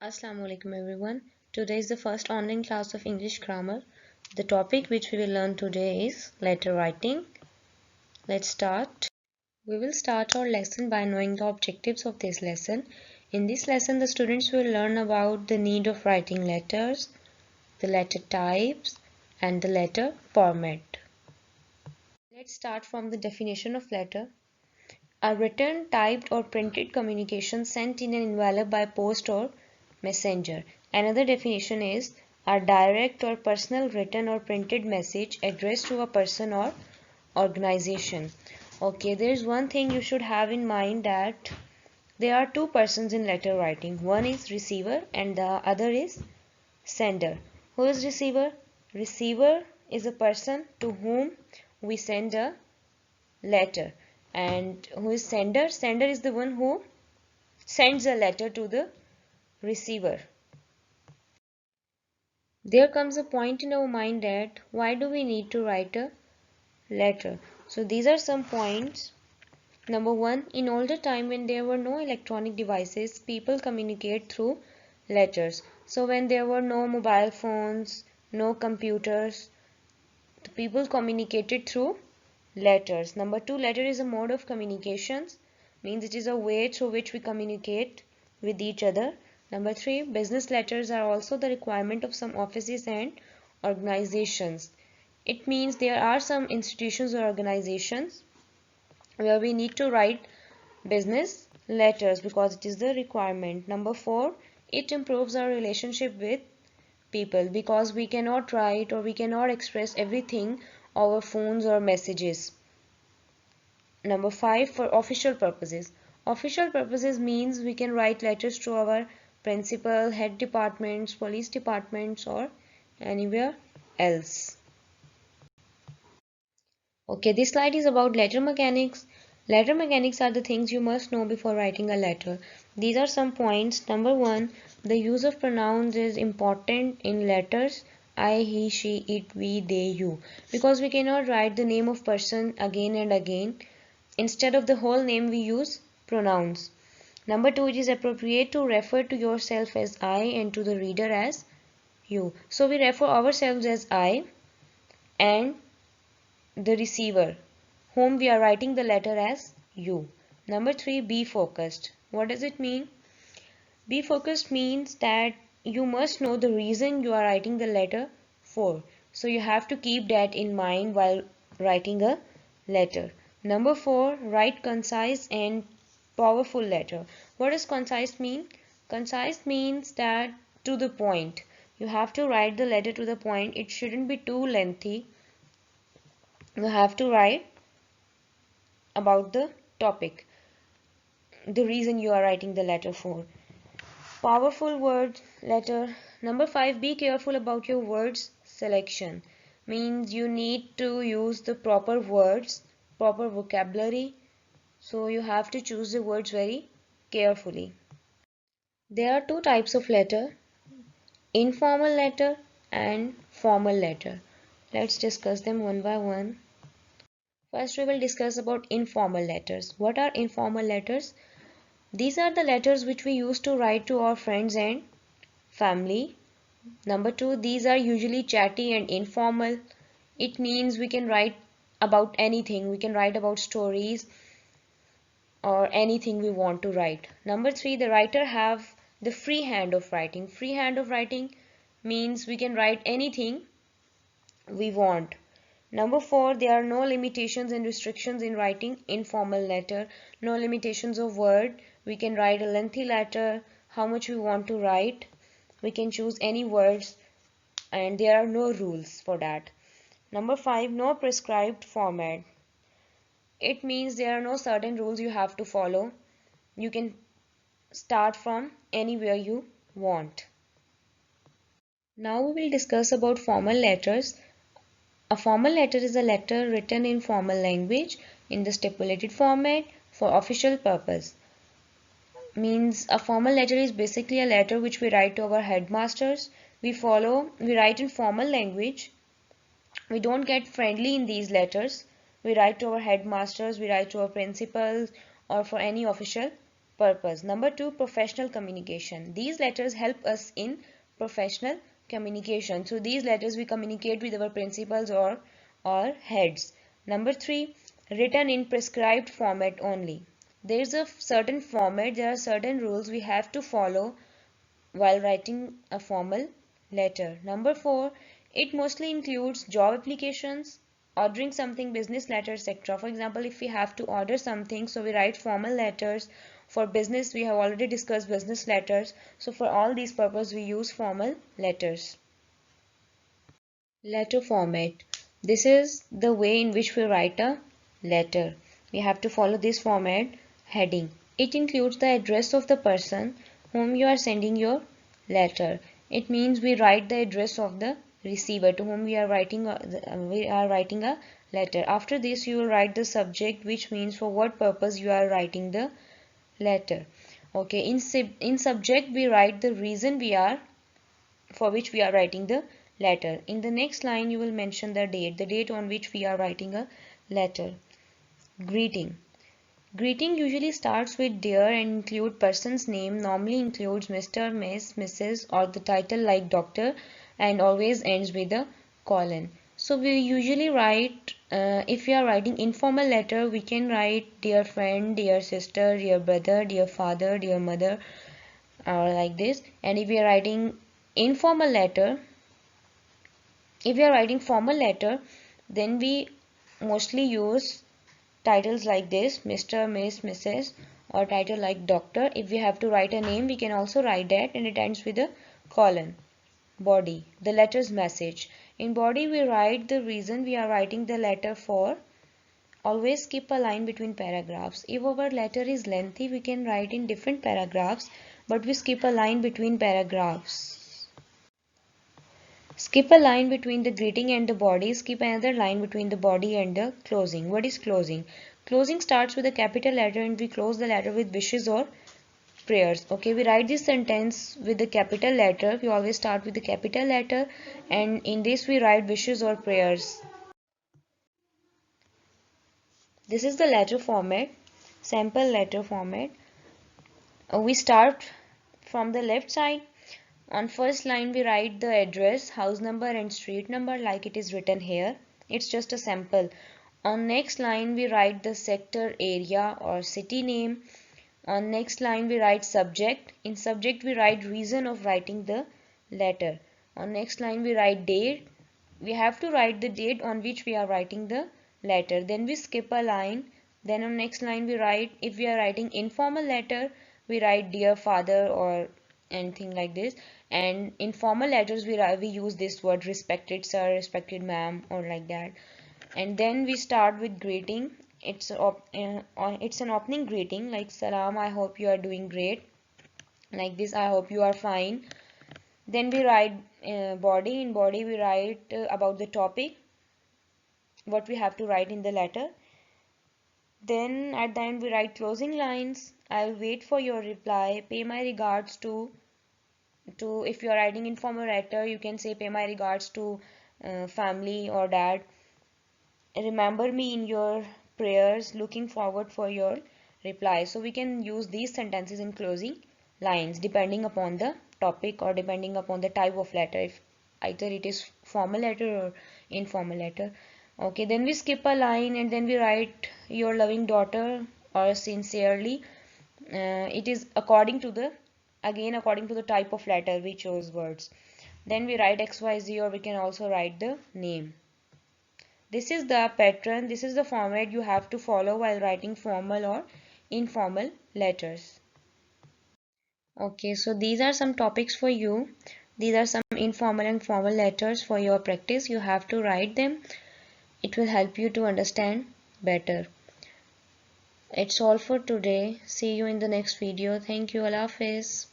Assalamu alaikum everyone. Today is the first online class of English grammar. The topic which we will learn today is letter writing. Let's start. We will start our lesson by knowing the objectives of this lesson. In this lesson, the students will learn about the need of writing letters, the letter types, and the letter format. Let's start from the definition of letter. A written, typed, or printed communication sent in an envelope by post or messenger. Another definition is a direct or personal written or printed message addressed to a person or organization. Okay, there's one thing you should have in mind, that there are two persons in letter writing. One is receiver and the other is sender. Who is receiver? Receiver is a person to whom we send a letter. And who is sender? Sender is the one who sends a letter to the receiver. There comes a point in our mind that why do we need to write a letter? So these are some points. Number one, in older time when there were no electronic devices, people communicate through letters. So when there were no mobile phones, no computers, the people communicated through letters. Number two, letter is a mode of communications, means it is a way through which we communicate with each other. Number three, business letters are also the requirement of some offices and organizations. It means there are some institutions or organizations where we need to write business letters because it is the requirement. Number four, it improves our relationship with people because we cannot write or we cannot express everything over phones or messages. Number five, for official purposes. Official purposes means we can write letters to our principal, head departments, police departments, or anywhere else. Okay, this slide is about letter mechanics. Letter mechanics are the things you must know before writing a letter. These are some points. Number one, the use of pronouns is important in letters. I, he, she, it, we, they, you. Because we cannot write the name of person again and again. Instead of the whole name, we use pronouns. Number two, it is appropriate to refer to yourself as I and to the reader as you. So we refer ourselves as I and the receiver, whom we are writing the letter as you. Number three, be focused. What does it mean? Be focused means that you must know the reason you are writing the letter for. So you have to keep that in mind while writing a letter. Number four, write concise and powerful letter. What does concise mean? Concise means that to the point. You have to write the letter to the point. It shouldn't be too lengthy. You have to write about the topic, the reason you are writing the letter for. Powerful word letter. Number five, be careful about your words selection. Means you need to use the proper words, proper vocabulary. So you have to choose the words very carefully. There are two types of letter, informal letter and formal letter. Let's discuss them one by one. First, we will discuss about informal letters. What are informal letters? These are the letters which we used to write to our friends and family. Number two, these are usually chatty and informal. It means we can write about anything. We can write about stories or anything we want to write. Number three, the writer have the free hand of writing. Free hand of writing means we can write anything we want. Number four, there are no limitations and restrictions in writing informal letter. No limitations of word. We can write a lengthy letter, how much we want to write. We can choose any words and there are no rules for that. Number five, no prescribed format. It means there are no certain rules you have to follow. You can start from anywhere you want. Now we will discuss about formal letters. A formal letter is a letter written in formal language in the stipulated format for official purpose. Means a formal letter is basically a letter which we write to our headmasters. We write in formal language. We don't get friendly in these letters. We write to our headmasters, we write to our principals or for any official purpose. Number two, professional communication. These letters help us in professional communication. Through these letters, we communicate with our principals or heads. Number three, written in prescribed format only. There is a certain format, there are certain rules we have to follow while writing a formal letter. Number four, it mostly includes job applications, ordering something, business letters, etc. For example, if we have to order something, so we write formal letters. For business, we have already discussed business letters. So for all these purposes, we use formal letters. Letter format. This is the way in which we write a letter. We have to follow this format. Heading. It includes the address of the person whom you are sending your letter. It means we write the address of the receiver to whom we are writing a letter. After this, you will write the subject, which means for what purpose you are writing the letter. Okay, in subject we write the reason for which we are writing the letter. In the next line, you will mention the date on which we are writing a letter. Greeting. Greeting usually starts with dear and include person's name, normally includes Mr., Miss, Mrs. or the title like doctor, and always ends with a colon. So we usually write, if we are writing informal letter, we can write dear friend, dear sister, dear brother, dear father, dear mother, or like this. And if we are writing informal letter, if we are writing formal letter, then we mostly use titles like this, Mr., Miss, Mrs. or title like doctor. If we have to write a name, we can also write that, and it ends with a colon. Body, the letter's message. In body, we write the reason we are writing the letter for. Always skip a line between paragraphs. If our letter is lengthy, we can write in different paragraphs, but we skip a line between paragraphs. Skip a line between the greeting and the body. Skip another line between the body and the closing. What is closing? Closing starts with a capital letter and we close the letter with wishes or prayers. Okay, we write this sentence with the capital letter. We always start with the capital letter, and in this we write wishes or prayers. This is the letter format, sample letter format. We start from the left side. On first line we write the address, house number and street number like it is written here. It's just a sample. On next line we write the sector, area or city name. On next line we write subject. In subject we write reason of writing the letter. On next line we write date. We have to write the date on which we are writing the letter. Then we skip a line. Then on next line we write, if we are writing informal letter, we write dear father or anything like this. And in formal letters we use this word respected sir, respected ma'am or like that. And then we start with greeting. It's an opening greeting like salam, I hope you are doing great, like this, I hope you are fine. Then we write body. In body we write about the topic, what we have to write in the letter. Then at the end we write closing lines. I'll wait for your reply. Pay my regards to if you are writing informal letter, you can say pay my regards to family or dad. Remember me in your prayers. Looking forward for your reply. So we can use these sentences in closing lines depending upon the topic or depending upon the type of letter, if either it is formal letter or informal letter. Okay, then we skip a line and then we write your loving daughter or sincerely. It is according to the type of letter we chose words. Then we write XYZ, or we can also write the name. This is the pattern, this is the format you have to follow while writing formal or informal letters. Okay, so these are some topics for you. These are some informal and formal letters for your practice. You have to write them. It will help you to understand better. It's all for today. See you in the next video. Thank you. Allah Hafiz.